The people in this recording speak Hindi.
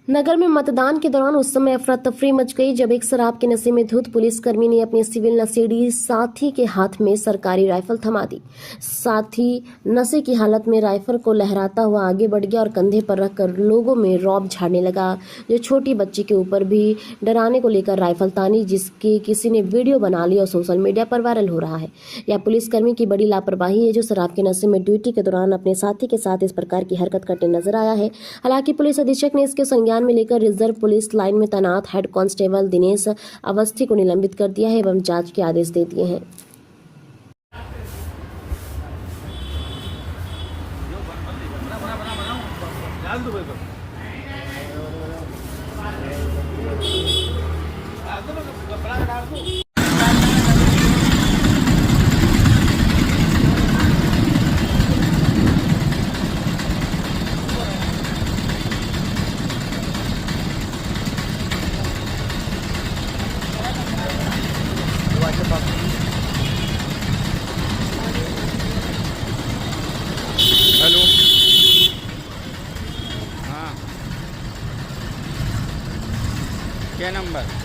नगर में मतदान के दौरान उस समय अफरा तफरी मच गई जब एक शराब के नशे में धुत पुलिसकर्मी ने अपने सिविल नशेड़ी साथी के हाथ में सरकारी राइफल थमा दी। साथी नशे की हालत में राइफल को लहराता हुआ आगे बढ़ गया और कंधे पर रखकर लोगों में रौब झाड़ने लगा, जो छोटी बच्ची के ऊपर भी डराने को लेकर राइफल तानी, जिसकी किसी ने वीडियो बना ली और सोशल मीडिया पर वायरल हो रहा है। यह पुलिसकर्मी की बड़ी लापरवाही है, जो शराब के नशे में ड्यूटी के दौरान अपने साथी के साथ इस प्रकार की हरकत करते नजर आया है। हालांकि पुलिस अधीक्षक ने इसके संज्ञान में लेकर रिजर्व पुलिस लाइन में तैनात हेड कांस्टेबल दिनेश अवस्थी को निलंबित कर दिया है एवं जांच के आदेश दे दिए हैं। हेलो। हाँ, क्या नंबर?